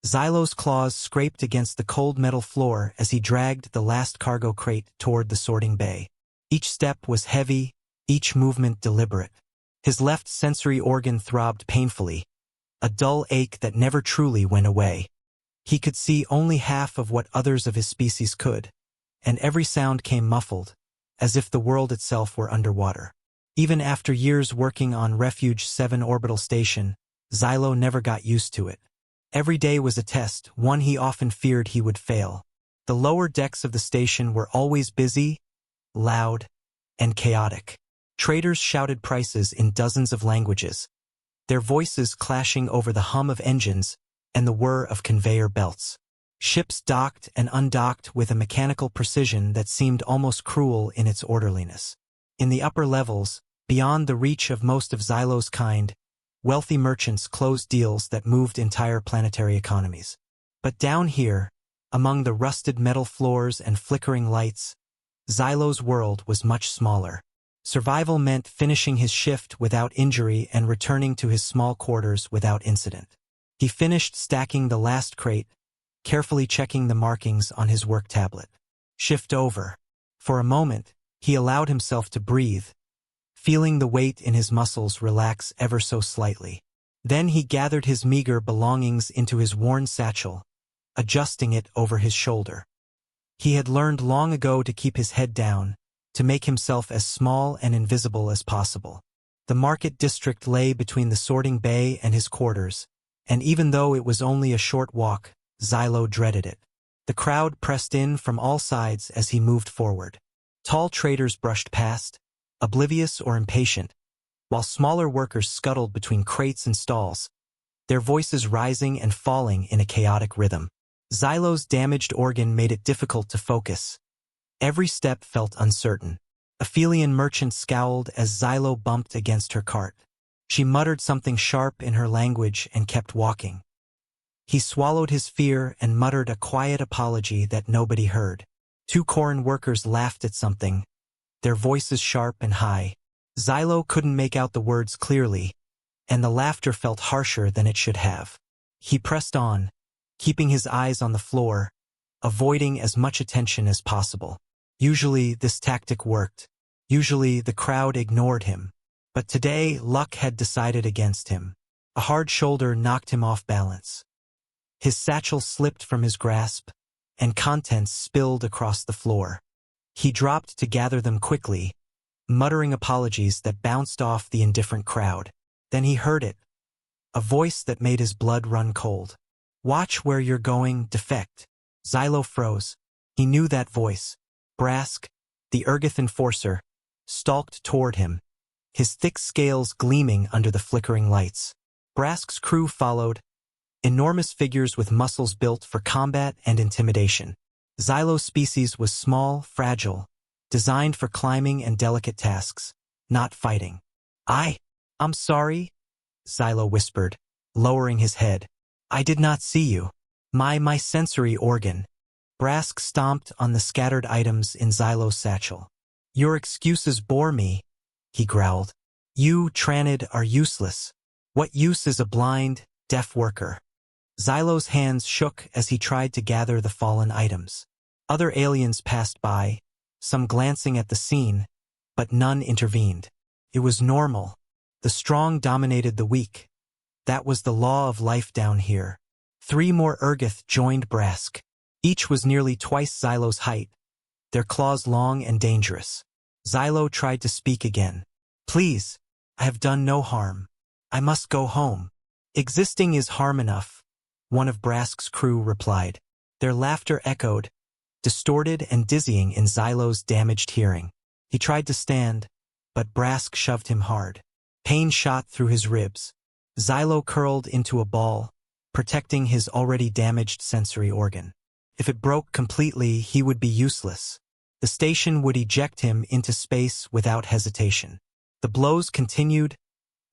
Xylo's claws scraped against the cold metal floor as he dragged the last cargo crate toward the sorting bay. Each step was heavy, each movement deliberate. His left sensory organ throbbed painfully, a dull ache that never truly went away. He could see only half of what others of his species could, and every sound came muffled, as if the world itself were underwater. Even after years working on Refuge 7 orbital station, Xylo never got used to it. Every day was a test, one he often feared he would fail. The lower decks of the station were always busy, loud, and chaotic. Traders shouted prices in dozens of languages, their voices clashing over the hum of engines and the whir of conveyor belts. Ships docked and undocked with a mechanical precision that seemed almost cruel in its orderliness. In the upper levels, beyond the reach of most of Xylo's kind, wealthy merchants closed deals that moved entire planetary economies. But down here, among the rusted metal floors and flickering lights, Xylo's world was much smaller. Survival meant finishing his shift without injury and returning to his small quarters without incident. He finished stacking the last crate, carefully checking the markings on his work tablet. Shift over. For a moment, he allowed himself to breathe, feeling the weight in his muscles relax ever so slightly. Then he gathered his meager belongings into his worn satchel, adjusting it over his shoulder. He had learned long ago to keep his head down, to make himself as small and invisible as possible. The market district lay between the sorting bay and his quarters, and even though it was only a short walk, Xylo dreaded it. The crowd pressed in from all sides as he moved forward. Tall traders brushed past, oblivious or impatient, while smaller workers scuttled between crates and stalls, their voices rising and falling in a chaotic rhythm. Xylo's damaged organ made it difficult to focus. Every step felt uncertain. A Phelian merchant scowled as Xylo bumped against her cart. She muttered something sharp in her language and kept walking. He swallowed his fear and muttered a quiet apology that nobody heard. 2 Coran workers laughed at something, their voices sharp and high. Xylo couldn't make out the words clearly, and the laughter felt harsher than it should have. He pressed on, keeping his eyes on the floor, avoiding as much attention as possible. Usually this tactic worked. Usually the crowd ignored him. But today luck had decided against him. A hard shoulder knocked him off balance. His satchel slipped from his grasp, and contents spilled across the floor. He dropped to gather them quickly, muttering apologies that bounced off the indifferent crowd. Then he heard it, a voice that made his blood run cold. "Watch where you're going, defect." Xylo froze. He knew that voice. Brask, the Urgith enforcer, stalked toward him, his thick scales gleaming under the flickering lights. Brask's crew followed, enormous figures with muscles built for combat and intimidation. Xylo's species was small, fragile, designed for climbing and delicate tasks, not fighting. I'm sorry," Xylo whispered, lowering his head. "I did not see you. My sensory organ." Brask stomped on the scattered items in Xylo's satchel. "Your excuses bore me," he growled. "You, Tranid, are useless. What use is a blind, deaf worker?" Xylo's hands shook as he tried to gather the fallen items. Other aliens passed by, some glancing at the scene, but none intervened. It was normal. The strong dominated the weak. That was the law of life down here. 3 more Urgith joined Brask. Each was nearly twice Xylo's height, their claws long and dangerous. Xylo tried to speak again. "Please, I have done no harm. I must go home." "Existing is harm enough," one of Brask's crew replied. Their laughter echoed, distorted and dizzying in Xylo's damaged hearing. He tried to stand, but Brask shoved him hard. Pain shot through his ribs. Xylo curled into a ball, protecting his already damaged sensory organ. If it broke completely, he would be useless. The station would eject him into space without hesitation. The blows continued,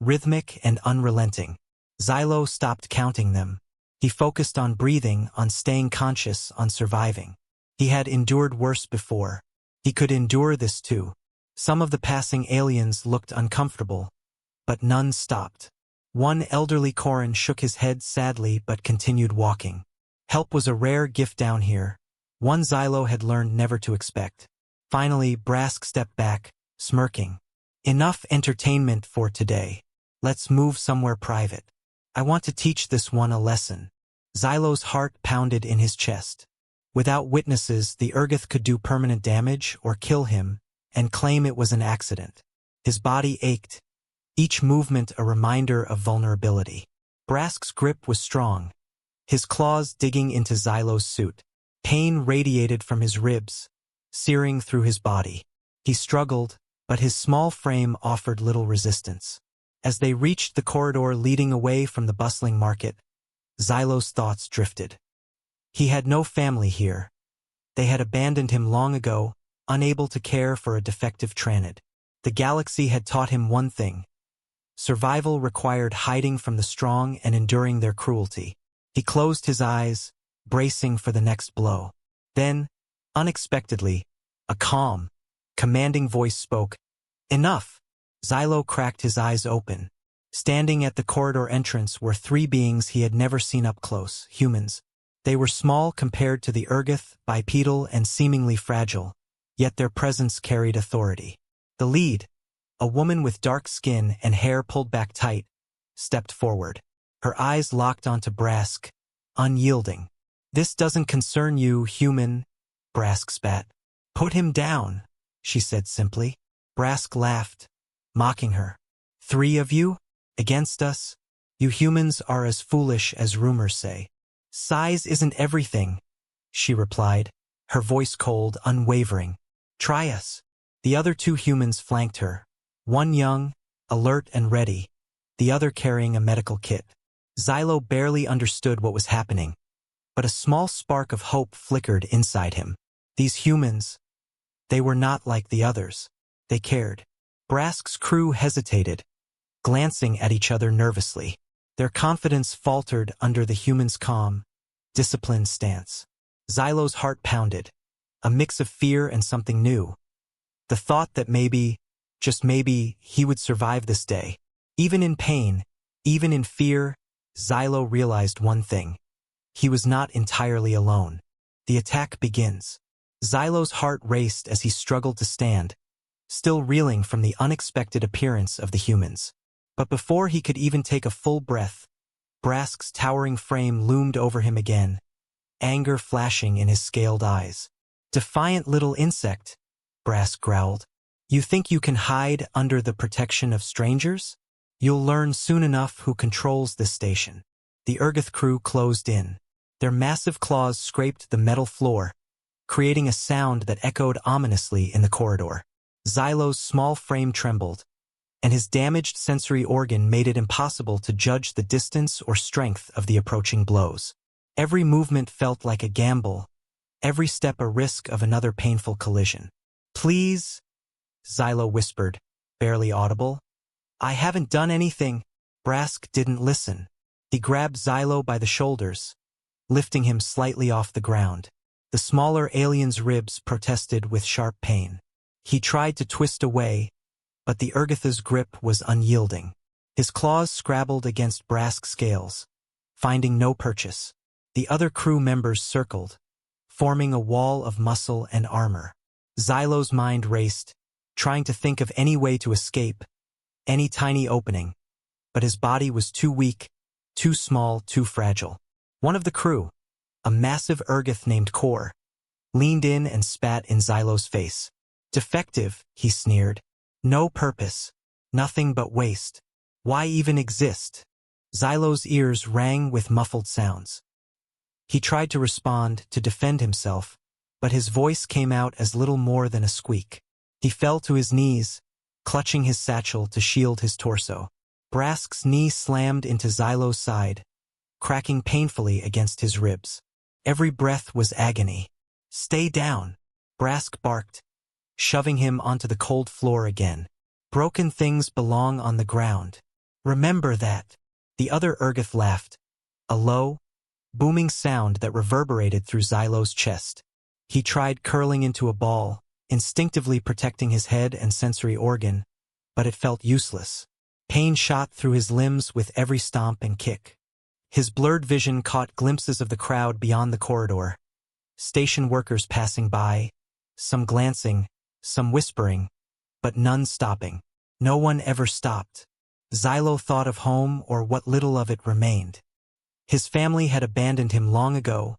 rhythmic and unrelenting. Xylo stopped counting them. He focused on breathing, on staying conscious, on surviving. He had endured worse before. He could endure this too. Some of the passing aliens looked uncomfortable, but none stopped. One elderly Koran shook his head sadly but continued walking. Help was a rare gift down here, one Xylo had learned never to expect. Finally, Brask stepped back, smirking. Enough entertainment for today. Let's move somewhere private. I want to teach this one a lesson. Xylo's heart pounded in his chest. Without witnesses, the Urgith could do permanent damage or kill him and claim it was an accident. His body ached, each movement a reminder of vulnerability. Brask's grip was strong, his claws digging into Xylo's suit. Pain radiated from his ribs, searing through his body. He struggled, but his small frame offered little resistance. As they reached the corridor leading away from the bustling market, Xylo's thoughts drifted. He had no family here. They had abandoned him long ago, unable to care for a defective Tranid. The galaxy had taught him one thing. Survival required hiding from the strong and enduring their cruelty. He closed his eyes, bracing for the next blow. Then, unexpectedly, a calm, commanding voice spoke. Enough! Xylo cracked his eyes open. Standing at the corridor entrance were three beings he had never seen up close, humans. They were small compared to the Urgith, bipedal and seemingly fragile, yet their presence carried authority. The lead, a woman with dark skin and hair pulled back tight, stepped forward. Her eyes locked onto Brask, unyielding. This doesn't concern you, human, Brask spat. Put him down, she said simply. Brask laughed, mocking her. Three of you? Against us? You humans are as foolish as rumors say. Size isn't everything, she replied, her voice cold, unwavering. Try us. The other two humans flanked her, one young, alert and ready, the other carrying a medical kit. Xylo barely understood what was happening, but a small spark of hope flickered inside him. These humans, they were not like the others. They cared. Brask's crew hesitated, glancing at each other nervously. Their confidence faltered under the humans' calm, disciplined stance. Xylo's heart pounded, a mix of fear and something new. The thought that maybe, just maybe, he would survive this day. Even in pain, even in fear, Xylo realized one thing. He was not entirely alone. The attack begins. Xylo's heart raced as he struggled to stand, still reeling from the unexpected appearance of the humans. But before he could even take a full breath, Brask's towering frame loomed over him again, anger flashing in his scaled eyes. Defiant little insect, Brask growled. You think you can hide under the protection of strangers? You'll learn soon enough who controls this station. The Urgith crew closed in. Their massive claws scraped the metal floor, creating a sound that echoed ominously in the corridor. Xylo's small frame trembled, and his damaged sensory organ made it impossible to judge the distance or strength of the approaching blows. Every movement felt like a gamble, every step a risk of another painful collision. Please, Xylo whispered, barely audible. I haven't done anything. Brask didn't listen. He grabbed Xylo by the shoulders, lifting him slightly off the ground. The smaller alien's ribs protested with sharp pain. He tried to twist away, but the Urgitha's grip was unyielding. His claws scrabbled against Brask's scales, finding no purchase. The other crew members circled, forming a wall of muscle and armor. Xylo's mind raced, trying to think of any way to escape, any tiny opening, but his body was too weak, too small, too fragile. One of the crew, a massive Urgith named Kor, leaned in and spat in Xylo's face. Defective, he sneered. No purpose. Nothing but waste. Why even exist? Xylo's ears rang with muffled sounds. He tried to respond, to defend himself, but his voice came out as little more than a squeak. He fell to his knees, clutching his satchel to shield his torso. Brask's knee slammed into Xylo's side, cracking painfully against his ribs. Every breath was agony. Stay down, Brask barked, shoving him onto the cold floor again. Broken things belong on the ground. Remember that. The other Urgith laughed, a low, booming sound that reverberated through Xylo's chest. He tried curling into a ball, instinctively protecting his head and sensory organ, but it felt useless. Pain shot through his limbs with every stomp and kick. His blurred vision caught glimpses of the crowd beyond the corridor. Station workers passing by, some glancing, some whispering, but none stopping. No one ever stopped. Xylo thought of home or what little of it remained. His family had abandoned him long ago,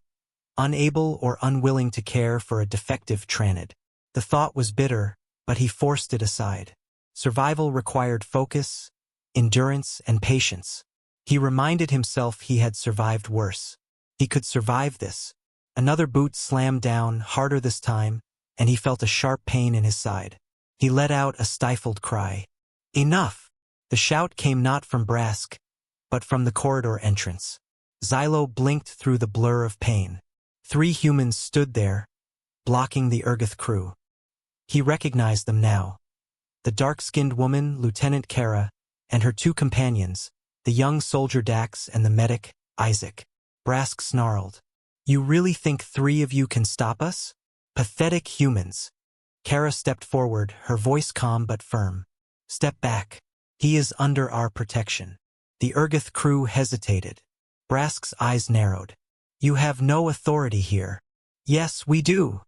unable or unwilling to care for a defective Tranid. The thought was bitter, but he forced it aside. Survival required focus, endurance, and patience. He reminded himself he had survived worse. He could survive this. Another boot slammed down, harder this time, and he felt a sharp pain in his side. He let out a stifled cry. Enough! The shout came not from Brask, but from the corridor entrance. Xylo blinked through the blur of pain. 3 humans stood there, blocking the Urgoth crew. He recognized them now. The dark-skinned woman, Lieutenant Kara, and her 2 companions, the young soldier Dax and the medic, Isaac. Brask snarled. You really think 3 of you can stop us? Pathetic humans. Kara stepped forward, her voice calm but firm. Step back. He is under our protection. The Urgoth crew hesitated. Brask's eyes narrowed. You have no authority here. Yes, we do,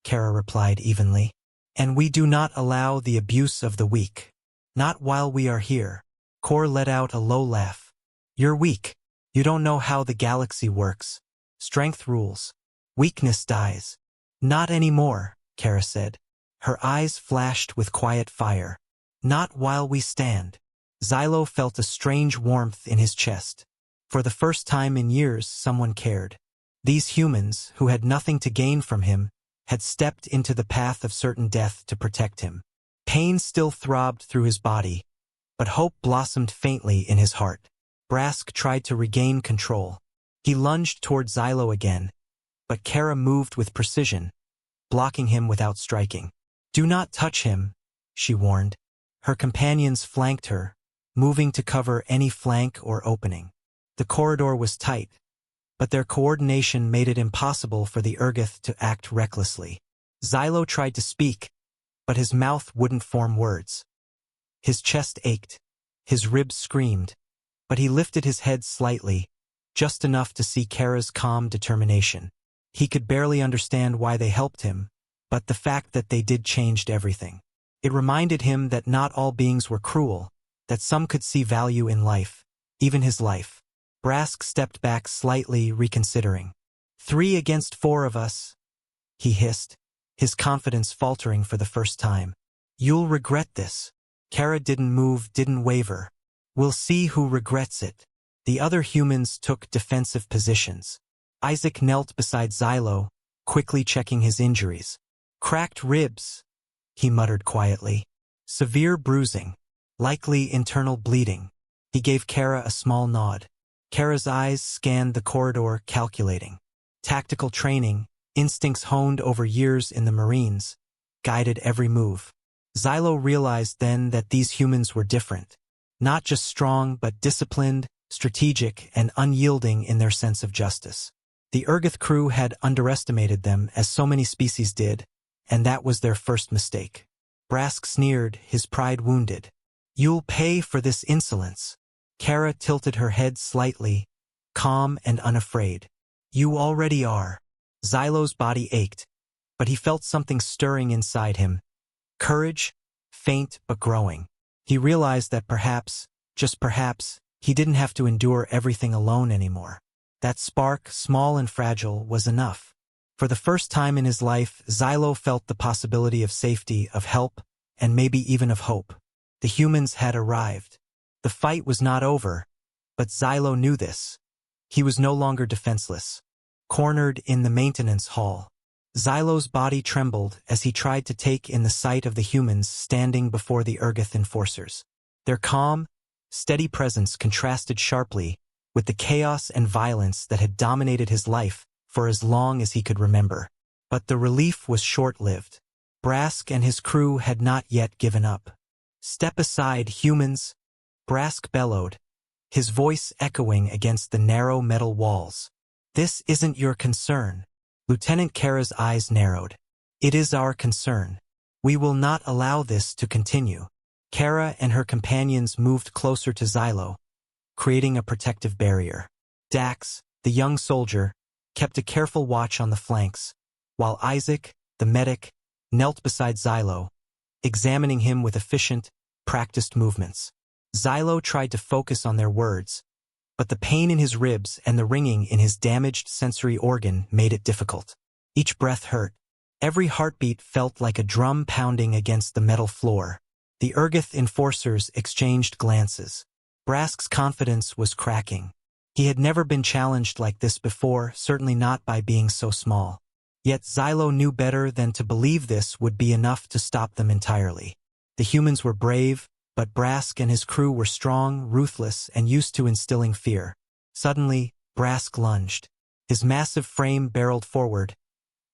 Kara replied evenly. And we do not allow the abuse of the weak. Not while we are here. Kor let out a low laugh. You're weak. You don't know how the galaxy works. Strength rules. Weakness dies. Not anymore, Kara said. Her eyes flashed with quiet fire. Not while we stand. Xylo felt a strange warmth in his chest. For the first time in years, someone cared. These humans, who had nothing to gain from him, had stepped into the path of certain death to protect him. Pain still throbbed through his body, but hope blossomed faintly in his heart. Brask tried to regain control. He lunged toward Xylo again, but Kara moved with precision, blocking him without striking. Do not touch him, she warned. Her companions flanked her, moving to cover any flank or opening. The corridor was tight, but their coordination made it impossible for the Urgoth to act recklessly. Xylo tried to speak, but his mouth wouldn't form words. His chest ached, his ribs screamed, but he lifted his head slightly, just enough to see Kara's calm determination. He could barely understand why they helped him, but the fact that they did changed everything. It reminded him that not all beings were cruel, that some could see value in life, even his life. Brask stepped back slightly, reconsidering. 3 against 4 of us, he hissed, his confidence faltering for the first time. You'll regret this. Kara didn't move, didn't waver. We'll see who regrets it. The other humans took defensive positions. Isaac knelt beside Xylo, quickly checking his injuries. Cracked ribs, he muttered quietly. Severe bruising, likely internal bleeding. He gave Kara a small nod. Kara's eyes scanned the corridor, calculating. Tactical training, instincts honed over years in the Marines, guided every move. Xylo realized then that these humans were different. Not just strong, but disciplined, strategic, and unyielding in their sense of justice. The Urgoth crew had underestimated them, as so many species did, and that was their first mistake. Brask sneered, his pride wounded. You'll pay for this insolence. Kara tilted her head slightly, calm and unafraid. You already are. Xylo's body ached, but he felt something stirring inside him. Courage, faint but growing. He realized that perhaps, just perhaps, he didn't have to endure everything alone anymore. That spark, small and fragile, was enough. For the first time in his life, Xylo felt the possibility of safety, of help, and maybe even of hope. The humans had arrived. The fight was not over, but Xylo knew this. He was no longer defenseless. Cornered in the maintenance hall, Xylo's body trembled as he tried to take in the sight of the humans standing before the Urgoth enforcers. Their calm, steady presence contrasted sharply with the chaos and violence that had dominated his life for as long as he could remember. But the relief was short-lived. Brask and his crew had not yet given up. Step aside, humans, Brask bellowed, his voice echoing against the narrow metal walls. This isn't your concern. Lieutenant Kara's eyes narrowed. It is our concern. We will not allow this to continue. Kara and her companions moved closer to Xylo, creating a protective barrier. Dax, the young soldier, kept a careful watch on the flanks, while Isaac, the medic, knelt beside Xylo, examining him with efficient, practiced movements. Xylo tried to focus on their words, but the pain in his ribs and the ringing in his damaged sensory organ made it difficult. Each breath hurt. Every heartbeat felt like a drum pounding against the metal floor. The Urgith enforcers exchanged glances. Brask's confidence was cracking. He had never been challenged like this before, certainly not by being so small. Yet Xylo knew better than to believe this would be enough to stop them entirely. The humans were brave, but Brask and his crew were strong, ruthless, and used to instilling fear. Suddenly, Brask lunged. His massive frame barreled forward,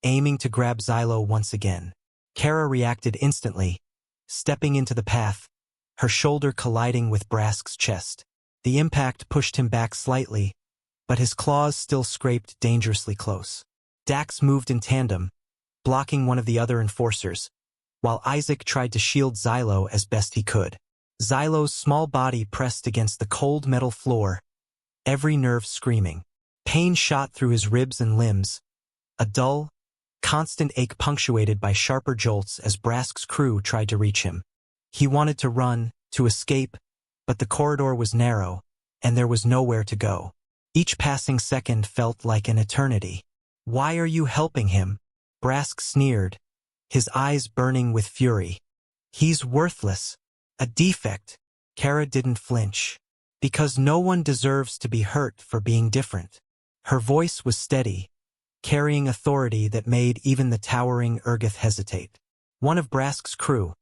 aiming to grab Xylo once again. Kara reacted instantly, stepping into the path, her shoulder colliding with Brask's chest. The impact pushed him back slightly, but his claws still scraped dangerously close. Dax moved in tandem, blocking one of the other enforcers, while Isaac tried to shield Xylo as best he could. Xylo's small body pressed against the cold metal floor, every nerve screaming. Pain shot through his ribs and limbs, a dull, constant ache punctuated by sharper jolts as Brask's crew tried to reach him. He wanted to run, to escape, but the corridor was narrow, and there was nowhere to go. Each passing second felt like an eternity. "Why are you helping him?" Brask sneered, his eyes burning with fury. "He's worthless. A defect." Kara didn't flinch. "Because no one deserves to be hurt for being different." Her voice was steady, carrying authority that made even the towering Urgith hesitate. One of Brask's crew,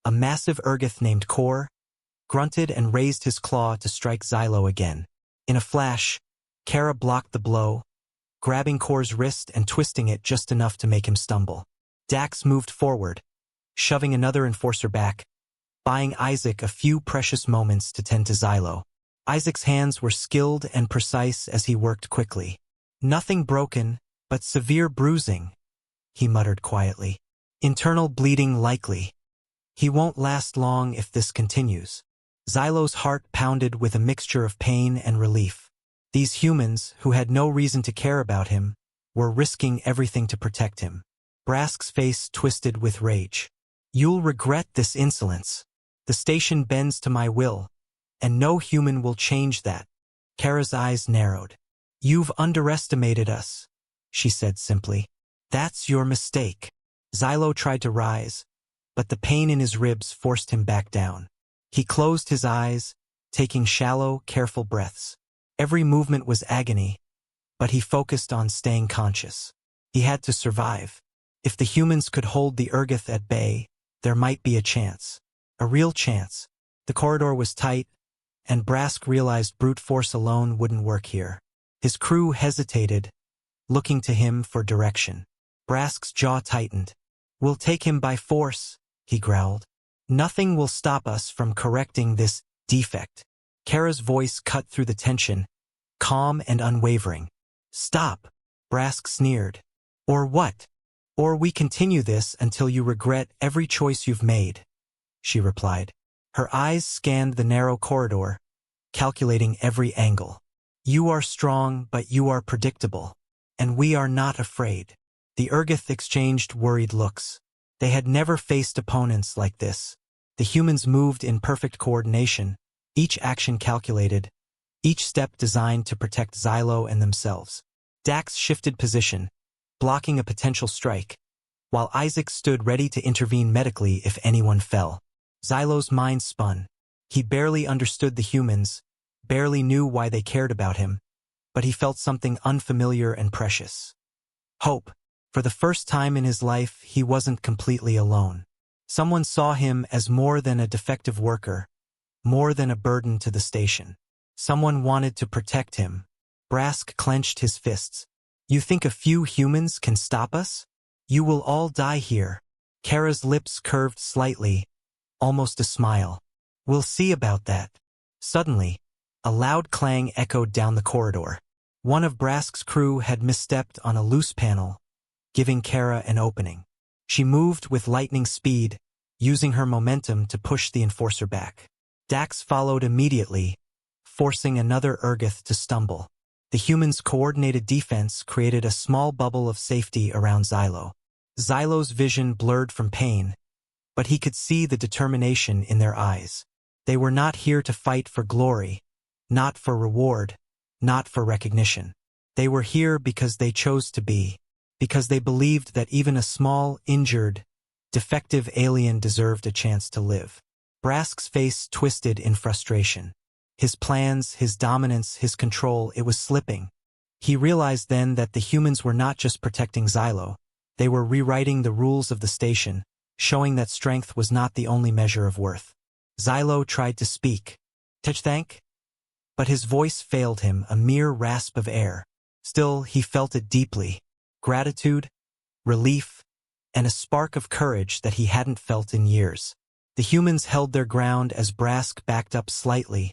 a massive Urgith named Kor, grunted and raised his claw to strike Xylo again. In a flash, Kara blocked the blow, grabbing Kor's wrist and twisting it just enough to make him stumble. Dax moved forward, shoving another enforcer back, buying Isaac a few precious moments to tend to Xylo. Isaac's hands were skilled and precise as he worked quickly. "Nothing broken, but severe bruising," he muttered quietly. "Internal bleeding likely. He won't last long if this continues." Xylo's heart pounded with a mixture of pain and relief. These humans, who had no reason to care about him, were risking everything to protect him. Brask's face twisted with rage. "You'll regret this insolence. The station bends to my will, and no human will change that." Kara's eyes narrowed. "You've underestimated us," she said simply. "That's your mistake." Xylo tried to rise, but the pain in his ribs forced him back down. He closed his eyes, taking shallow, careful breaths. Every movement was agony, but he focused on staying conscious. He had to survive. If the humans could hold the Urgith at bay, there might be a chance. A real chance. The corridor was tight, and Brask realized brute force alone wouldn't work here. His crew hesitated, looking to him for direction. Brask's jaw tightened. "We'll take him by force," he growled. "Nothing will stop us from correcting this defect." Kara's voice cut through the tension, calm and unwavering. "Stop," Brask sneered. "Or what? Or we continue this until you regret every choice you've made," she replied. Her eyes scanned the narrow corridor, calculating every angle. "You are strong, but you are predictable. And we are not afraid." The Urgith exchanged worried looks. They had never faced opponents like this. The humans moved in perfect coordination, each action calculated, each step designed to protect Xylo and themselves. Dax shifted position, blocking a potential strike, while Isaac stood ready to intervene medically if anyone fell. Xylo's mind spun. He barely understood the humans, barely knew why they cared about him, but he felt something unfamiliar and precious. Hope. For the first time in his life, he wasn't completely alone. Someone saw him as more than a defective worker, more than a burden to the station. Someone wanted to protect him. Brask clenched his fists. "You think a few humans can stop us? You will all die here." Kara's lips curved slightly, almost a smile. "We'll see about that." Suddenly, a loud clang echoed down the corridor. One of Brask's crew had misstepped on a loose panel, giving Kara an opening. She moved with lightning speed, using her momentum to push the enforcer back. Dax followed immediately, forcing another Urgith to stumble. The humans' coordinated defense created a small bubble of safety around Xylo. Xylo's vision blurred from pain, but he could see the determination in their eyes. They were not here to fight for glory, not for reward, not for recognition. They were here because they chose to be, because they believed that even a small, injured, defective alien deserved a chance to live. Brask's face twisted in frustration. His plans, his dominance, his control, it was slipping. He realized then that the humans were not just protecting Xylo. They were rewriting the rules of the station, showing that strength was not the only measure of worth. Xylo tried to speak. Thank? But his voice failed him, a mere rasp of air. Still, he felt it deeply. Gratitude, relief, and a spark of courage that he hadn't felt in years. The humans held their ground as Brask backed up slightly,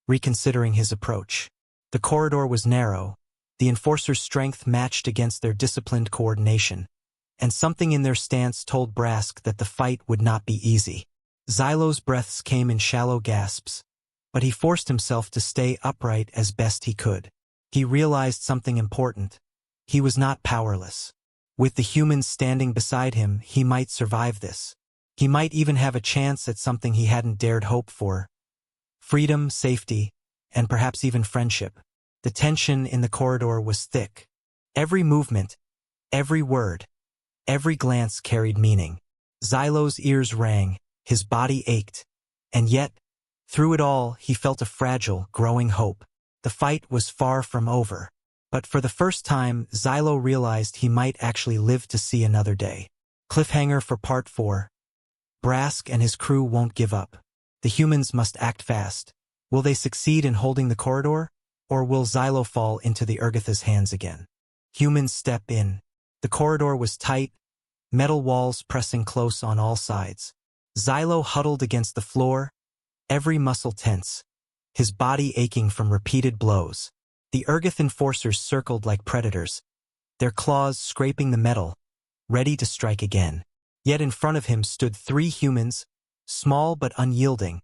reconsidering his approach. The corridor was narrow, the enforcer's strength matched against their disciplined coordination, and something in their stance told Brask that the fight would not be easy. Xylo's breaths came in shallow gasps, but he forced himself to stay upright as best he could. He realized something important. He was not powerless. With the humans standing beside him, he might survive this. He might even have a chance at something he hadn't dared hope for. Freedom, safety, and perhaps even friendship. The tension in the corridor was thick. Every movement, every word, every glance carried meaning. Xylo's ears rang, his body ached, and yet, through it all, he felt a fragile, growing hope. The fight was far from over. But for the first time, Xylo realized he might actually live to see another day. Cliffhanger for Part 4. Brask and his crew won't give up. The humans must act fast. Will they succeed in holding the corridor? Or will Xylo fall into the Urgitha's hands again? Humans step in. The corridor was tight, metal walls pressing close on all sides. Xylo huddled against the floor, every muscle tense, his body aching from repeated blows. The Urgith enforcers circled like predators, their claws scraping the metal, ready to strike again. Yet in front of him stood 3 humans, small but unyielding,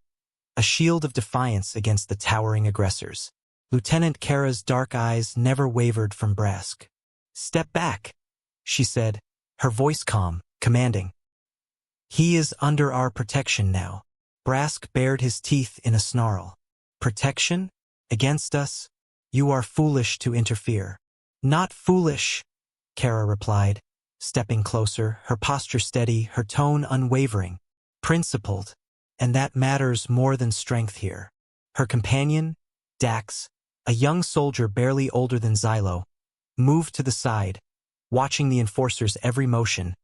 a shield of defiance against the towering aggressors. Lieutenant Kara's dark eyes never wavered from Brask. "Step back," she said, her voice calm, commanding. "He is under our protection now." Brask bared his teeth in a snarl. "Protection? Against us? You are foolish to interfere." "Not foolish," Kara replied, stepping closer, her posture steady, her tone unwavering. "Principled, and that matters more than strength here." Her companion, Dax, a young soldier barely older than Xylo, moved to the side, watching the enforcer's every motion,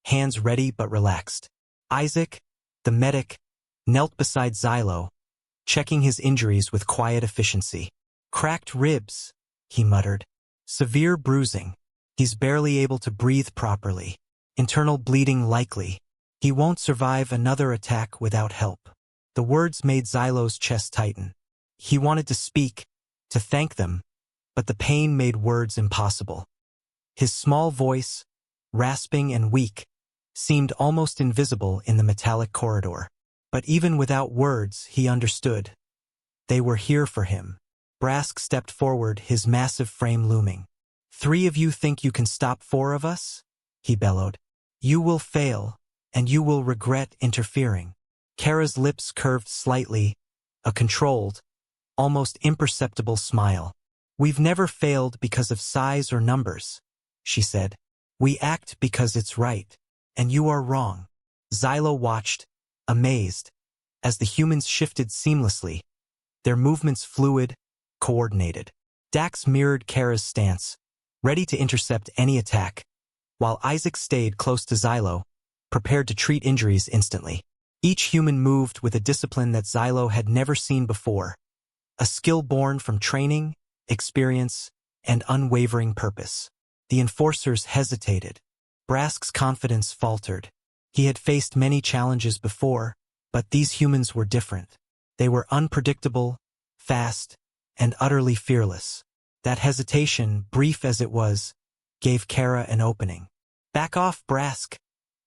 hands ready but relaxed. Isaac, the medic, knelt beside Xylo, checking his injuries with quiet efficiency. "Cracked ribs," he muttered. "Severe bruising. He's barely able to breathe properly. Internal bleeding likely. He won't survive another attack without help." The words made Xylo's chest tighten. He wanted to speak, to thank them, but the pain made words impossible. His small voice, rasping and weak, seemed almost invisible in the metallic corridor. But even without words, he understood. They were here for him. Brask stepped forward, his massive frame looming. "3 of you think you can stop 4 of us?" he bellowed. "You will fail, and you will regret interfering." Kara's lips curved slightly, a controlled, almost imperceptible smile. "We've never failed because of size or numbers," she said. "We act because it's right, and you are wrong." Xylo watched, amazed, as the humans shifted seamlessly, their movements fluid, coordinated. Dax mirrored Kara's stance, ready to intercept any attack, while Isaac stayed close to Xylo, prepared to treat injuries instantly. Each human moved with a discipline that Xylo had never seen before, a skill born from training, experience, and unwavering purpose. The enforcers hesitated. Brask's confidence faltered. He had faced many challenges before, but these humans were different. They were unpredictable, fast, and utterly fearless. That hesitation, brief as it was, gave Kara an opening. "Back off, Brask,"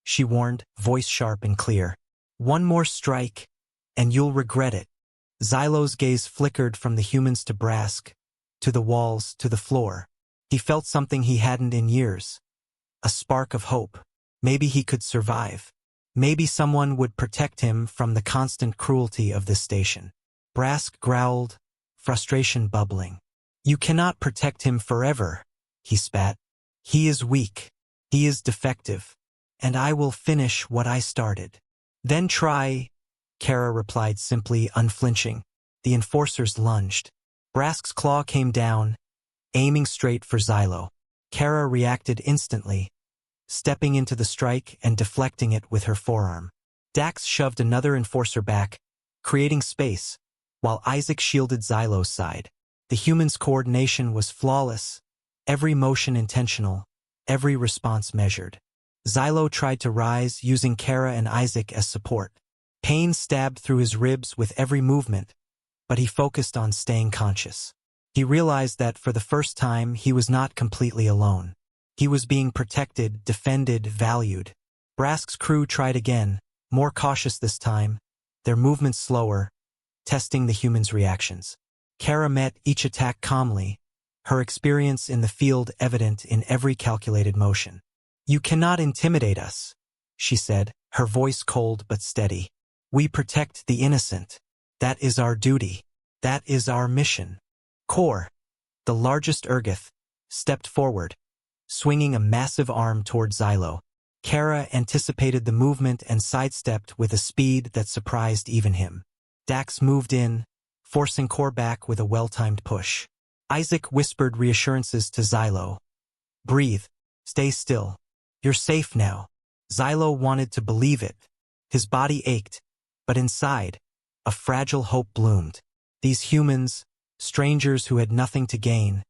she warned, voice sharp and clear. One more strike, and you'll regret it. Xylo's gaze flickered from the humans to Brask, to the walls, to the floor. He felt something he hadn't in years. A spark of hope. Maybe he could survive. Maybe someone would protect him from the constant cruelty of this station. Brask growled, frustration bubbling. You cannot protect him forever, he spat. He is weak. He is defective. And I will finish what I started. Then try, Kara replied simply, unflinching. The enforcers lunged. Brask's claw came down, aiming straight for Xylo. Kara reacted instantly, stepping into the strike and deflecting it with her forearm. Dax shoved another enforcer back, creating space, while Isaac shielded Xylo's side. The humans' coordination was flawless, every motion intentional, every response measured. Xylo tried to rise, using Kara and Isaac as support. Pain stabbed through his ribs with every movement, but he focused on staying conscious. He realized that for the first time he was not completely alone. He was being protected, defended, valued. Brask's crew tried again, more cautious this time, their movements slower, testing the humans' reactions. Kara met each attack calmly, her experience in the field evident in every calculated motion. You cannot intimidate us, she said, her voice cold but steady. We protect the innocent. That is our duty. That is our mission. Kor, the largest Urgith, stepped forward, swinging a massive arm toward Xylo. Kara anticipated the movement and sidestepped with a speed that surprised even him. Dax moved in, forcing Kor back with a well-timed push. Isaac whispered reassurances to Xylo. Breathe. Stay still. You're safe now. Xylo wanted to believe it. His body ached, but inside, a fragile hope bloomed. These humans, strangers who had nothing to gain,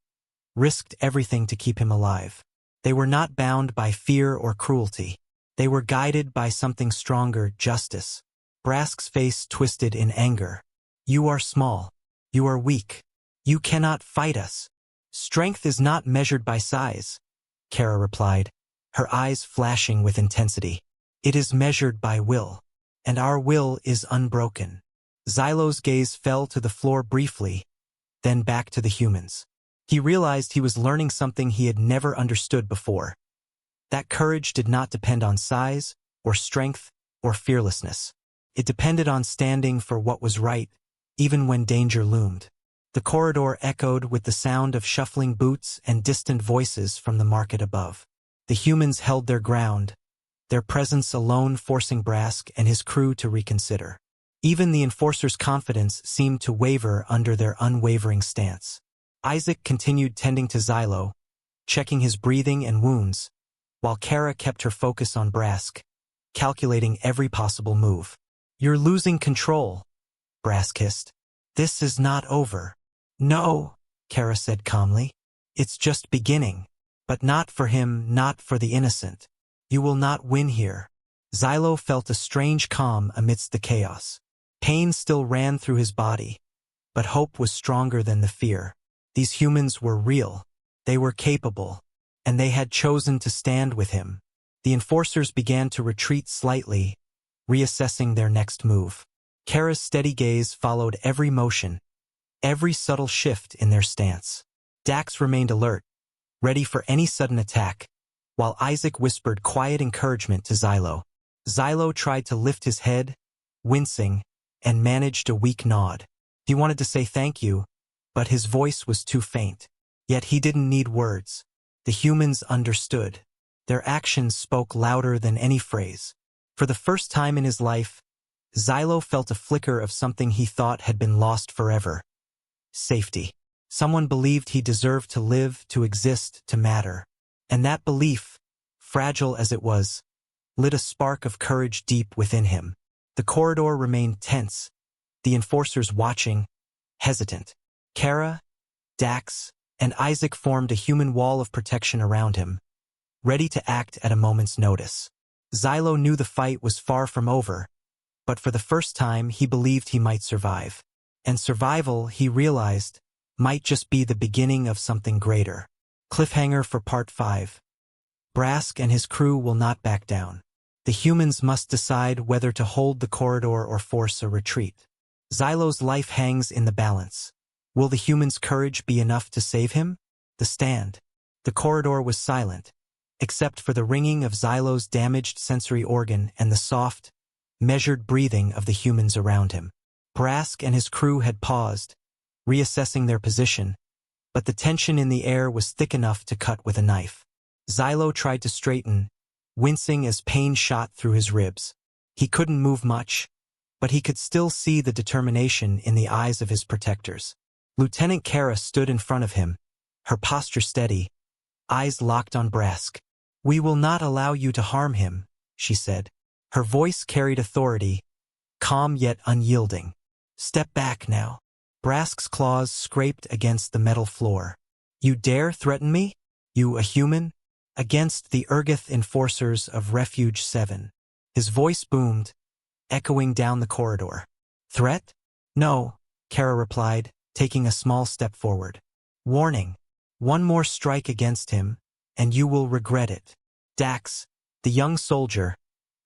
risked everything to keep him alive. They were not bound by fear or cruelty. They were guided by something stronger, justice. Brask's face twisted in anger. You are small. You are weak. You cannot fight us. Strength is not measured by size, Kara replied, her eyes flashing with intensity. It is measured by will, and our will is unbroken. Xylo's gaze fell to the floor briefly, then back to the humans. He realized he was learning something he had never understood before. That courage did not depend on size, or strength, or fearlessness. It depended on standing for what was right, even when danger loomed. The corridor echoed with the sound of shuffling boots and distant voices from the market above. The humans held their ground, their presence alone forcing Brask and his crew to reconsider. Even the enforcers' confidence seemed to waver under their unwavering stance. Isaac continued tending to Xylo, checking his breathing and wounds, while Kara kept her focus on Brask, calculating every possible move. You're losing control, Brask hissed. This is not over. No, Kara said calmly. It's just beginning. But not for him, not for the innocent. You will not win here. Xylo felt a strange calm amidst the chaos. Pain still ran through his body, but hope was stronger than the fear. These humans were real. They were capable, and they had chosen to stand with him. The enforcers began to retreat slightly, reassessing their next move. Kara's steady gaze followed every motion, every subtle shift in their stance. Dax remained alert, ready for any sudden attack, while Isaac whispered quiet encouragement to Xylo. Xylo tried to lift his head, wincing, and managed a weak nod. He wanted to say thank you, but his voice was too faint. Yet he didn't need words. The humans understood. Their actions spoke louder than any phrase. For the first time in his life, Xylo felt a flicker of something he thought had been lost forever. Safety. Someone believed he deserved to live, to exist, to matter. And that belief, fragile as it was, lit a spark of courage deep within him. The corridor remained tense, the enforcers watching, hesitant. Kara, Dax, and Isaac formed a human wall of protection around him, ready to act at a moment's notice. Xylo knew the fight was far from over, but for the first time he believed he might survive. And survival, he realized, might just be the beginning of something greater. Cliffhanger for Part 5. Brask and his crew will not back down. The humans must decide whether to hold the corridor or force a retreat. Xylo's life hangs in the balance. Will the humans' courage be enough to save him? The stand. The corridor was silent, except for the ringing of Xylo's damaged sensory organ and the soft, measured breathing of the humans around him. Brask and his crew had paused, reassessing their position, but the tension in the air was thick enough to cut with a knife. Xylo tried to straighten, wincing as pain shot through his ribs. He couldn't move much, but he could still see the determination in the eyes of his protectors. Lieutenant Kara stood in front of him, her posture steady, eyes locked on Brask. "We will not allow you to harm him," she said. Her voice carried authority, calm yet unyielding. "Step back now." Brask's claws scraped against the metal floor. "You dare threaten me? You, a human? Against the Urgith enforcers of Refuge 7. His voice boomed, echoing down the corridor. "Threat? No," Kara replied, taking a small step forward. "Warning. One more strike against him, and you will regret it." Dax, the young soldier,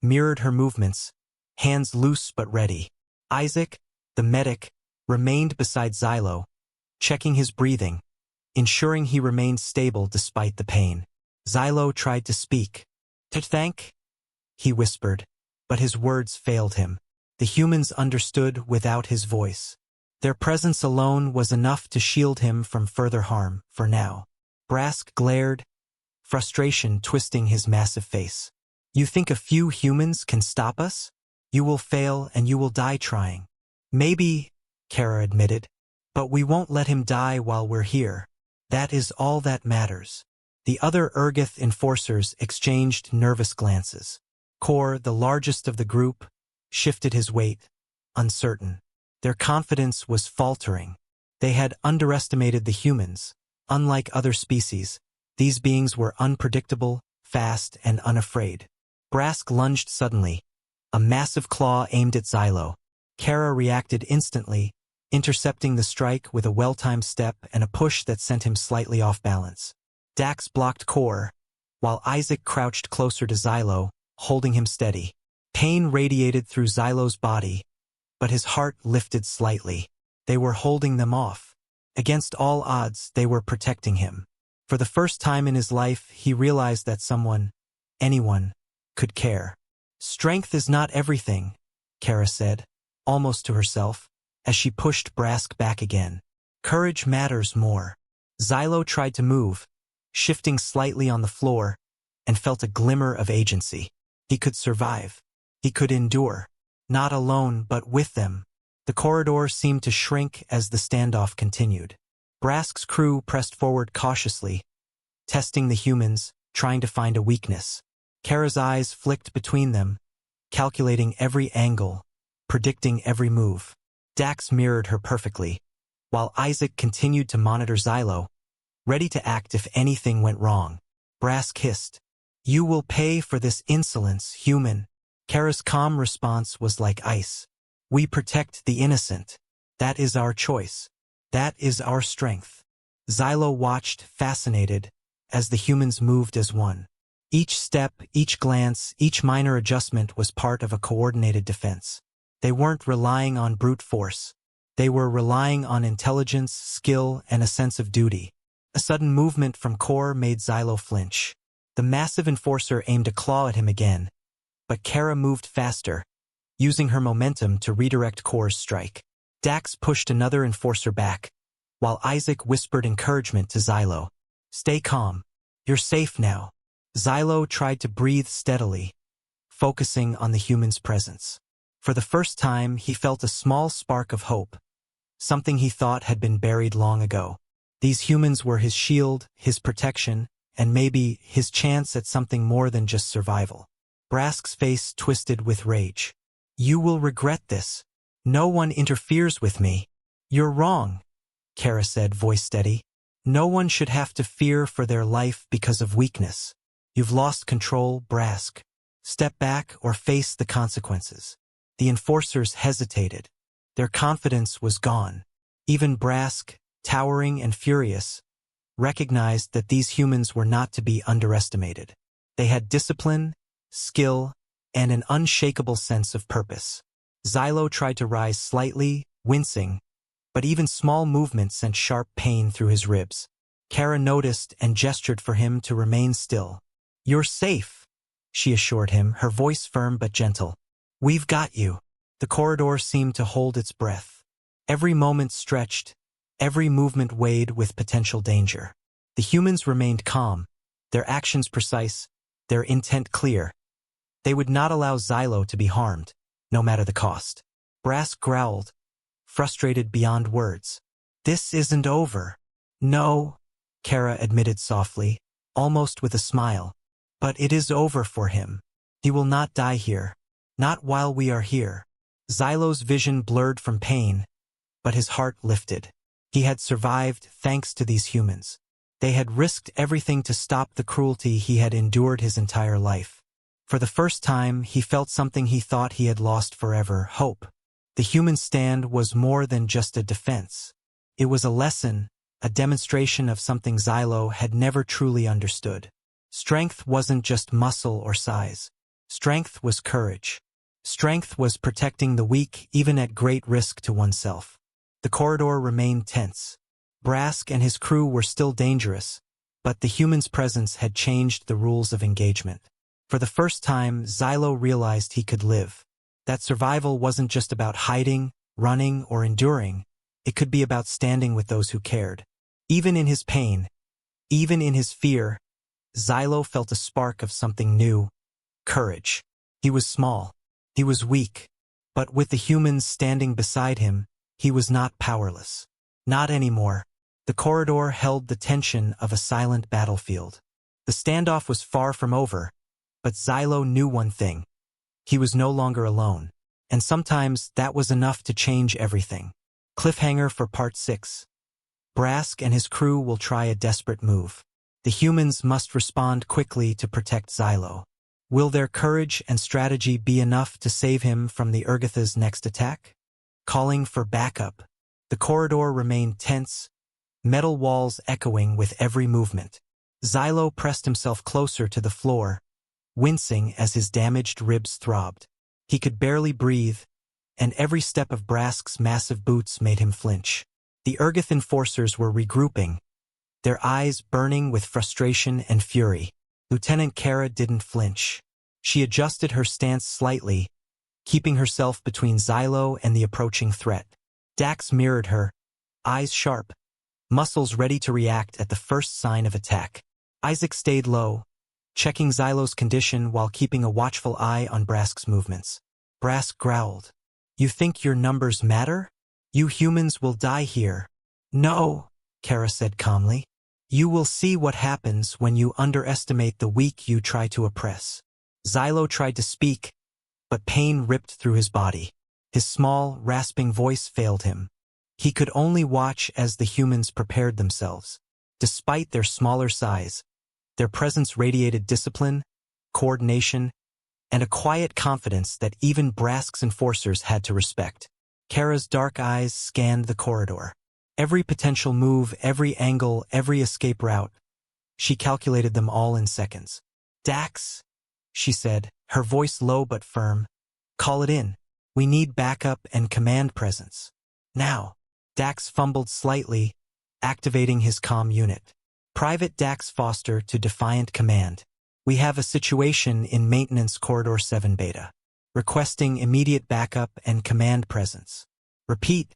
mirrored her movements, hands loose but ready. Isaac, the medic, remained beside Xylo, checking his breathing, ensuring he remained stable despite the pain. Xylo tried to speak. "To thank?" he whispered, but his words failed him. The humans understood without his voice. Their presence alone was enough to shield him from further harm, for now. Brask glared, frustration twisting his massive face. "You think a few humans can stop us? You will fail and you will die trying." "Maybe," Kara admitted, "but we won't let him die while we're here. That is all that matters." The other Urgith enforcers exchanged nervous glances. Kor, the largest of the group, shifted his weight, uncertain. Their confidence was faltering. They had underestimated the humans. Unlike other species, these beings were unpredictable, fast, and unafraid. Brask lunged suddenly, a massive claw aimed at Xylo. Kara reacted instantly, intercepting the strike with a well-timed step and a push that sent him slightly off balance. Dax blocked Kor, while Isaac crouched closer to Xylo, holding him steady. Pain radiated through Xylo's body, but his heart lifted slightly. They were holding them off. Against all odds, they were protecting him. For the first time in his life, he realized that someone, anyone, could care. "Strength is not everything," Kara said, almost to herself, as she pushed Brask back again. "Courage matters more." Xylo tried to move, shifting slightly on the floor, and felt a glimmer of agency. He could survive. He could endure. Not alone, but with them. The corridor seemed to shrink as the standoff continued. Brask's crew pressed forward cautiously, testing the humans, trying to find a weakness. Kara's eyes flicked between them, calculating every angle, predicting every move. Dax mirrored her perfectly, while Isaac continued to monitor Xylo, ready to act if anything went wrong. Brask hissed, "You will pay for this insolence, human." Kara's calm response was like ice. "We protect the innocent. That is our choice. That is our strength." Xylo watched, fascinated, as the humans moved as one. Each step, each glance, each minor adjustment was part of a coordinated defense. They weren't relying on brute force. They were relying on intelligence, skill, and a sense of duty. A sudden movement from Kor made Xylo flinch. The massive enforcer aimed a claw at him again, but Kara moved faster, using her momentum to redirect Kor's strike. Dax pushed another enforcer back, while Isaac whispered encouragement to Xylo. "Stay calm. You're safe now." Xylo tried to breathe steadily, focusing on the human's presence. For the first time, he felt a small spark of hope, something he thought had been buried long ago. These humans were his shield, his protection, and maybe his chance at something more than just survival. Brask's face twisted with rage. "You will regret this. No one interferes with me." "You're wrong," Kara said, voice steady. "No one should have to fear for their life because of weakness. You've lost control, Brask. Step back or face the consequences." The enforcers hesitated. Their confidence was gone. Even Brask, towering and furious, recognized that these humans were not to be underestimated. They had discipline, skill, and an unshakable sense of purpose. Xylo tried to rise slightly, wincing, but even small movements sent sharp pain through his ribs. Kara noticed and gestured for him to remain still. "You're safe," she assured him, her voice firm but gentle. "We've got you." The corridor seemed to hold its breath. Every moment stretched, every movement weighed with potential danger. The humans remained calm, their actions precise, their intent clear. They would not allow Xylo to be harmed, no matter the cost. Brass growled, frustrated beyond words. "This isn't over." "No," Kara admitted softly, almost with a smile. "But it is over for him. He will not die here. Not while we are here." Xylo's vision blurred from pain, but his heart lifted. He had survived thanks to these humans. They had risked everything to stop the cruelty he had endured his entire life. For the first time, he felt something he thought he had lost forever: hope. The human stand was more than just a defense. It was a lesson, a demonstration of something Xylo had never truly understood. Strength wasn't just muscle or size. Strength was courage. Strength was protecting the weak even at great risk to oneself. The corridor remained tense. Brask and his crew were still dangerous, but the human's presence had changed the rules of engagement. For the first time, Xylo realized he could live. That survival wasn't just about hiding, running, or enduring. It could be about standing with those who cared. Even in his pain, even in his fear, Xylo felt a spark of something new: courage. He was small. He was weak. But with the humans standing beside him, he was not powerless. Not anymore. The corridor held the tension of a silent battlefield. The standoff was far from over, but Xylo knew one thing. He was no longer alone. And sometimes that was enough to change everything. Cliffhanger for Part 6. Brask and his crew will try a desperate move. The humans must respond quickly to protect Xylo. Will their courage and strategy be enough to save him from the Urgatha's next attack? Calling for backup. The corridor remained tense, metal walls echoing with every movement. Xylo pressed himself closer to the floor, wincing as his damaged ribs throbbed. He could barely breathe, and every step of Brask's massive boots made him flinch. The Urgath enforcers were regrouping, their eyes burning with frustration and fury. Lieutenant Kara didn't flinch. She adjusted her stance slightly, keeping herself between Xylo and the approaching threat. Dax mirrored her, eyes sharp, muscles ready to react at the first sign of attack. Isaac stayed low, checking Xylo's condition while keeping a watchful eye on Brask's movements. Brask growled. "You think your numbers matter? You humans will die here." "No," Kara said calmly. "You will see what happens when you underestimate the weak you try to oppress." Xylo tried to speak, but pain ripped through his body. His small, rasping voice failed him. He could only watch as the humans prepared themselves. Despite their smaller size, their presence radiated discipline, coordination, and a quiet confidence that even Brask's enforcers had to respect. Kara's dark eyes scanned the corridor. Every potential move, every angle, every escape route. She calculated them all in seconds. "Dax," she said, her voice low but firm. "Call it in. We need backup and command presence. Now." Dax fumbled slightly, activating his comm unit. "Private Dax Foster to Defiant Command. We have a situation in Maintenance Corridor 7 Beta. Requesting immediate backup and command presence. Repeat.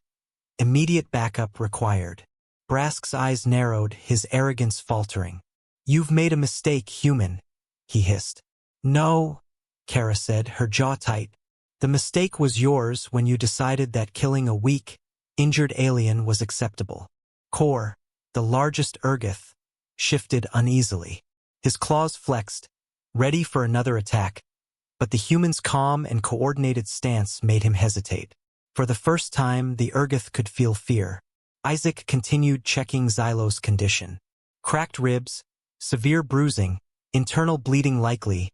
Immediate backup required." Brask's eyes narrowed, his arrogance faltering. "You've made a mistake, human," he hissed. "No," Kara said, her jaw tight. "The mistake was yours when you decided that killing a weak, injured alien was acceptable." Kor, the largest Urgath, shifted uneasily. His claws flexed, ready for another attack, but the human's calm and coordinated stance made him hesitate. For the first time, the Urgath could feel fear. Isaac continued checking Xylo's condition. "Cracked ribs, severe bruising, internal bleeding likely,"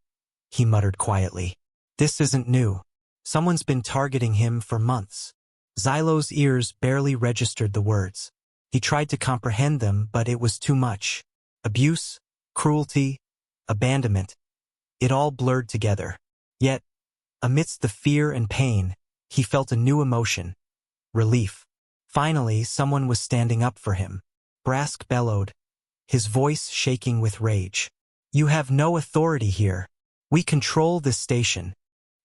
he muttered quietly. "This isn't new. Someone's been targeting him for months." Xylo's ears barely registered the words. He tried to comprehend them, but it was too much. Abuse, cruelty, abandonment. It all blurred together. Yet, Amidst the fear and pain, he felt a new emotion: relief. Finally, someone was standing up for him. Brask bellowed, his voice shaking with rage. "You have no authority here. We control this station."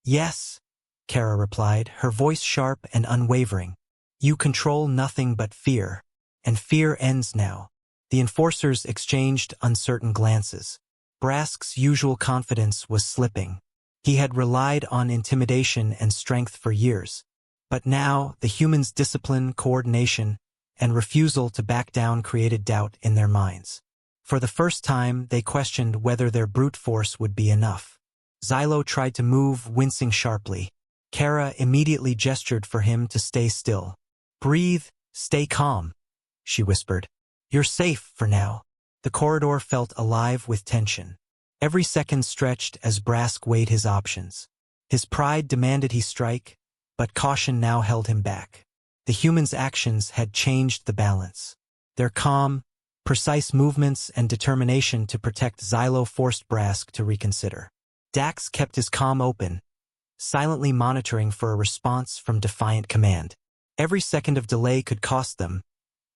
"Yes," Kara replied, her voice sharp and unwavering. "You control nothing but fear. And fear ends now." The enforcers exchanged uncertain glances. Brask's usual confidence was slipping. He had relied on intimidation and strength for years. But now, the humans' discipline, coordination, and refusal to back down created doubt in their minds. For the first time, they questioned whether their brute force would be enough. Xylo tried to move, wincing sharply. Kara immediately gestured for him to stay still. "Breathe, stay calm," she whispered. "You're safe for now." The corridor felt alive with tension. Every second stretched as Brask weighed his options. His pride demanded he strike, but caution now held him back. The humans' actions had changed the balance. Their calm, precise movements and determination to protect Xylo forced Brask to reconsider. Dax kept his comm open, silently monitoring for a response from Defiant Command. Every second of delay could cost them,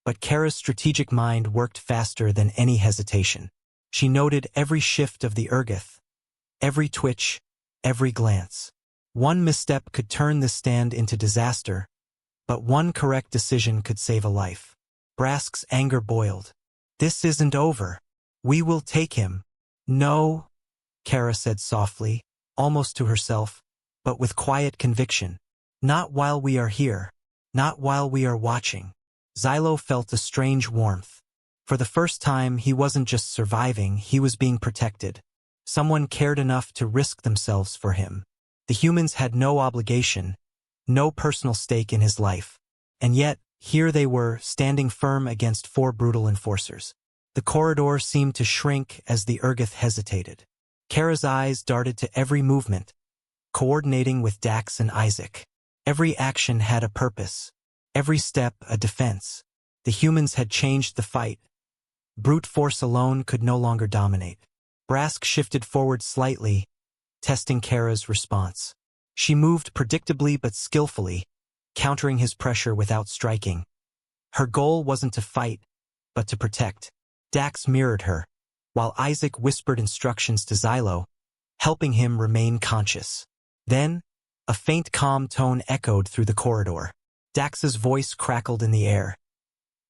but Kara's strategic mind worked faster than any hesitation. She noted every shift of the Urgith, every twitch, every glance. One misstep could turn this stand into disaster, but one correct decision could save a life. Brask's anger boiled. "This isn't over. We will take him." "No," Kara said softly, almost to herself, but with quiet conviction. "Not while we are here. Not while we are watching." Xylo felt a strange warmth. For the first time, he wasn't just surviving, he was being protected. Someone cared enough to risk themselves for him. The humans had no obligation, no personal stake in his life. And yet, here they were, standing firm against 4 brutal enforcers. The corridor seemed to shrink as the Urgith hesitated. Kara's eyes darted to every movement, coordinating with Dax and Isaac. Every action had a purpose, every step a defense. The humans had changed the fight. Brute force alone could no longer dominate. Brask shifted forward slightly, testing Kara's response. She moved predictably but skillfully, countering his pressure without striking. Her goal wasn't to fight, but to protect. Dax mirrored her, while Isaac whispered instructions to Xylo, helping him remain conscious. Then, a faint calm tone echoed through the corridor. Dax's voice crackled in the air.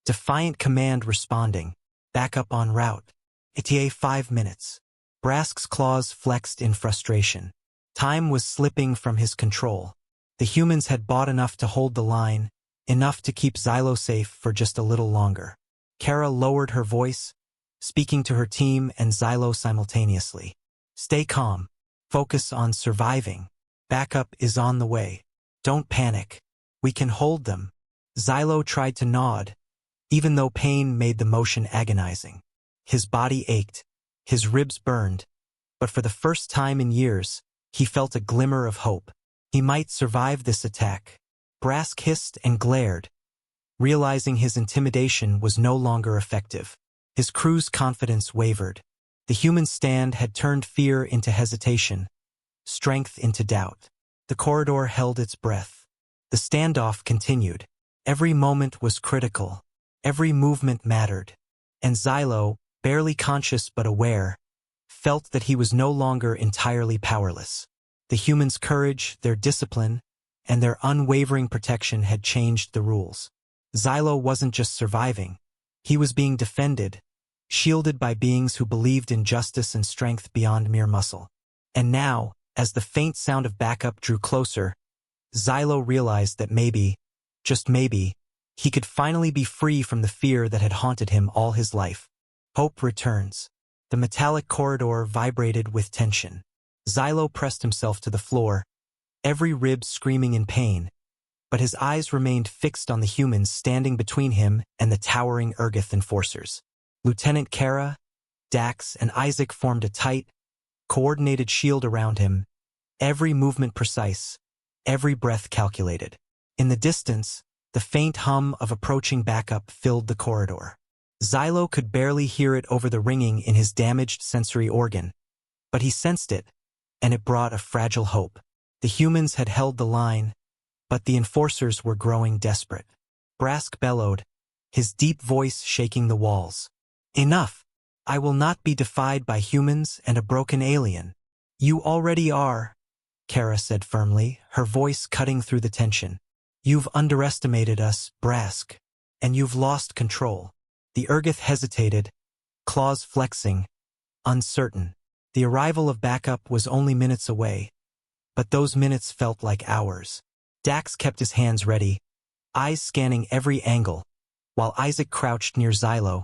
Defiant Command responding. Backup en route. ETA 5 minutes. Brask's claws flexed in frustration. Time was slipping from his control. The humans had bought enough to hold the line, enough to keep Xylo safe for just a little longer. Kara lowered her voice, speaking to her team and Xylo simultaneously. "Stay calm. Focus on surviving. Backup is on the way. Don't panic. We can hold them." Xylo tried to nod, even though pain made the motion agonizing. His body ached, his ribs burned, but for the first time in years, he felt a glimmer of hope. He might survive this attack. Brask hissed and glared, realizing his intimidation was no longer effective. His crew's confidence wavered. The human stand had turned fear into hesitation, strength into doubt. The corridor held its breath. The standoff continued. Every moment was critical. Every movement mattered. And Xylo, barely conscious but aware, felt that he was no longer entirely powerless. The humans' courage, their discipline, and their unwavering protection had changed the rules. Xylo wasn't just surviving. He was being defended, shielded by beings who believed in justice and strength beyond mere muscle. And now, as the faint sound of backup drew closer, Xylo realized that maybe, just maybe, he could finally be free from the fear that had haunted him all his life. Hope returns. The metallic corridor vibrated with tension. Xylo pressed himself to the floor, every rib screaming in pain, but his eyes remained fixed on the humans standing between him and the towering Urgith enforcers. Lieutenant Kara, Dax, and Isaac formed a tight, coordinated shield around him, every movement precise, every breath calculated. In the distance, the faint hum of approaching backup filled the corridor. Xylo could barely hear it over the ringing in his damaged sensory organ, but he sensed it, and it brought a fragile hope. The humans had held the line, but the enforcers were growing desperate. Brask bellowed, his deep voice shaking the walls. Enough! I will not be defied by humans and a broken alien. You already are, Kara said firmly, her voice cutting through the tension. You've underestimated us, Brask, and you've lost control. The Urgith hesitated, claws flexing, uncertain. The arrival of backup was only minutes away, but those minutes felt like hours. Dax kept his hands ready, eyes scanning every angle, while Isaac crouched near Xylo,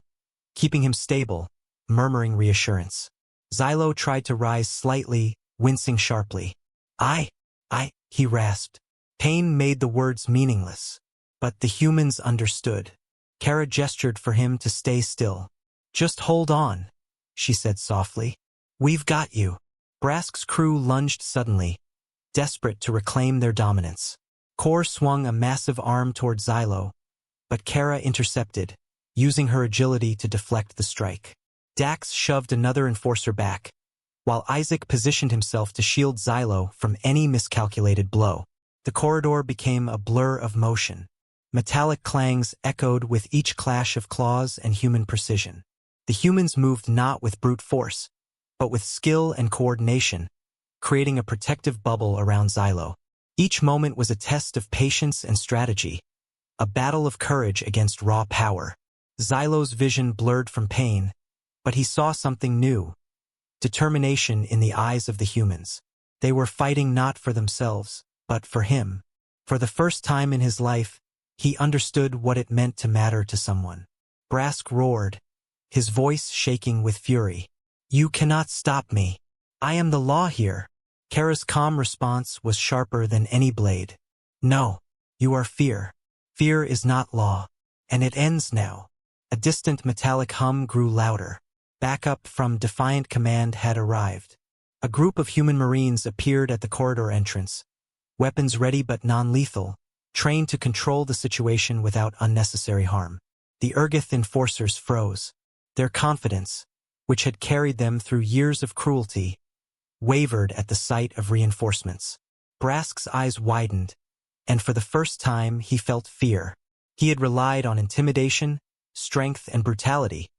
keeping him stable, murmuring reassurance. Xylo tried to rise slightly, wincing sharply. He rasped. Pain made the words meaningless, but the humans understood. Kara gestured for him to stay still. Just hold on, she said softly. We've got you. Brask's crew lunged suddenly, desperate to reclaim their dominance. Kor swung a massive arm toward Xylo, but Kara intercepted, using her agility to deflect the strike. Dax shoved another enforcer back, while Isaac positioned himself to shield Xylo from any miscalculated blow. The corridor became a blur of motion. Metallic clangs echoed with each clash of claws and human precision. The humans moved not with brute force, but with skill and coordination, creating a protective bubble around Xylo. Each moment was a test of patience and strategy, a battle of courage against raw power. Xylo's vision blurred from pain, but he saw something new. Determination in the eyes of the humans. They were fighting not for themselves, but for him. For the first time in his life, he understood what it meant to matter to someone. Brask roared, his voice shaking with fury. You cannot stop me. I am the law here. Kara's calm response was sharper than any blade. No, you are fear. Fear is not law. And it ends now. A distant metallic hum grew louder. Backup from Defiant Command had arrived. A group of human marines appeared at the corridor entrance, weapons ready but non-lethal, trained to control the situation without unnecessary harm. The Urgith enforcers froze. Their confidence, which had carried them through years of cruelty, wavered at the sight of reinforcements. Brask's eyes widened, and for the first time he felt fear. He had relied on intimidation, strength, and brutality,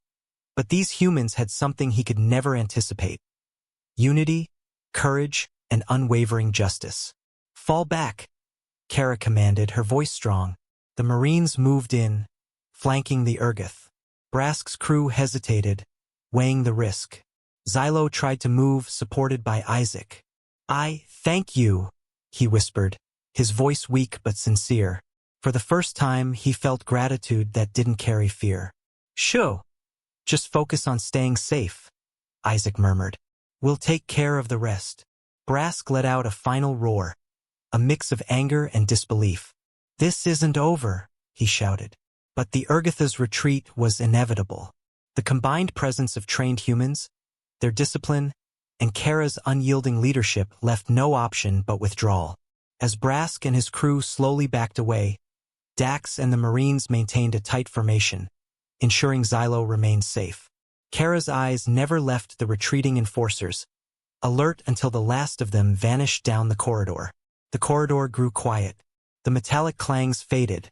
but these humans had something he could never anticipate. Unity, courage, and unwavering justice. Fall back, Kara commanded, her voice strong. The Marines moved in, flanking the Urgith. Brask's crew hesitated, weighing the risk. Xylo tried to move, supported by Isaac. I thank you, he whispered, his voice weak but sincere. For the first time, he felt gratitude that didn't carry fear. Shoo! Just focus on staying safe, Isaac murmured. We'll take care of the rest. Brask let out a final roar, a mix of anger and disbelief. This isn't over, he shouted. But the Urgitha's retreat was inevitable. The combined presence of trained humans, their discipline, and Kara's unyielding leadership left no option but withdrawal. As Brask and his crew slowly backed away, Dax and the Marines maintained a tight formation, ensuring Xylo remained safe. Kara's eyes never left the retreating enforcers, alert until the last of them vanished down the corridor. The corridor grew quiet. The metallic clangs faded,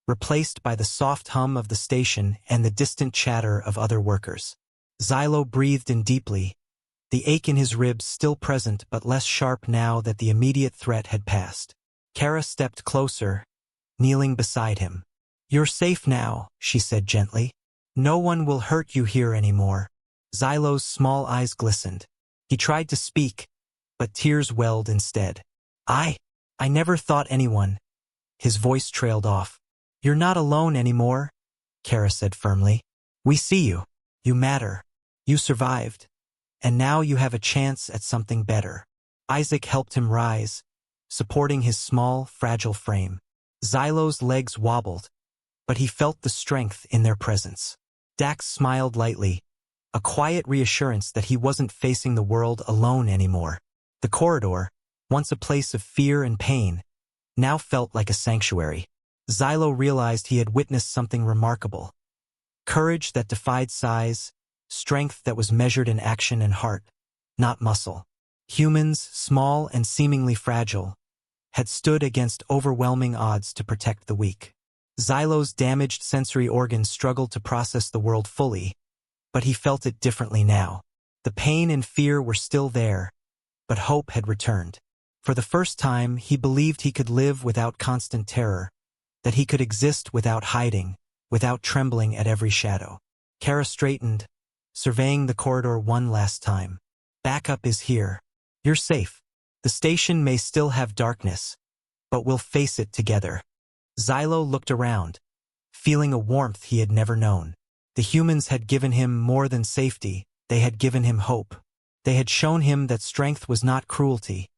replaced by the soft hum of the station and the distant chatter of other workers. Xylo breathed in deeply, the ache in his ribs still present but less sharp now that the immediate threat had passed. Kara stepped closer, kneeling beside him. You're safe now, she said gently. No one will hurt you here anymore. Xylo's small eyes glistened. He tried to speak, but tears welled instead. I never thought anyone. His voice trailed off. You're not alone anymore, Kara said firmly. We see you. You matter. You survived. And now you have a chance at something better. Isaac helped him rise, supporting his small, fragile frame. Xylo's legs wobbled, but he felt the strength in their presence. Dax smiled lightly, a quiet reassurance that he wasn't facing the world alone anymore. The corridor, once a place of fear and pain, now felt like a sanctuary. Xylo realized he had witnessed something remarkable. Courage that defied size, strength that was measured in action and heart, not muscle. Humans, small and seemingly fragile, had stood against overwhelming odds to protect the weak. Xylo's damaged sensory organs struggled to process the world fully, but he felt it differently now. The pain and fear were still there, but hope had returned. For the first time, he believed he could live without constant terror, that he could exist without hiding, without trembling at every shadow. Kara straightened, surveying the corridor one last time. Backup is here. You're safe. The station may still have darkness, but we'll face it together. Xylo looked around, feeling a warmth he had never known. The humans had given him more than safety, they had given him hope. They had shown him that strength was not cruelty,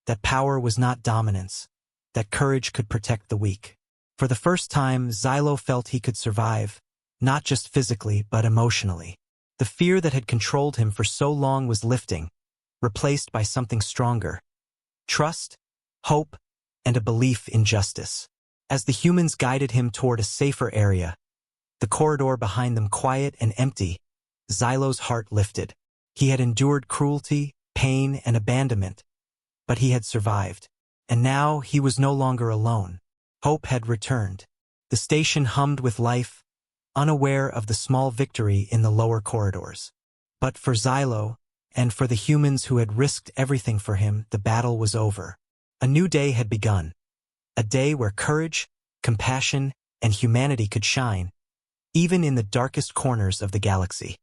that power was not dominance, that courage could protect the weak. For the first time, Xylo felt he could survive, not just physically but emotionally. The fear that had controlled him for so long was lifting, replaced by something stronger. Trust, hope, and a belief in justice. As the humans guided him toward a safer area, the corridor behind them quiet and empty, Xylo's heart lifted. He had endured cruelty, pain, and abandonment, but he had survived. And now he was no longer alone. Hope had returned. The station hummed with life, unaware of the small victory in the lower corridors. But for Xylo, and for the humans who had risked everything for him, the battle was over. A new day had begun. A day where courage, compassion, and humanity could shine, even in the darkest corners of the galaxy.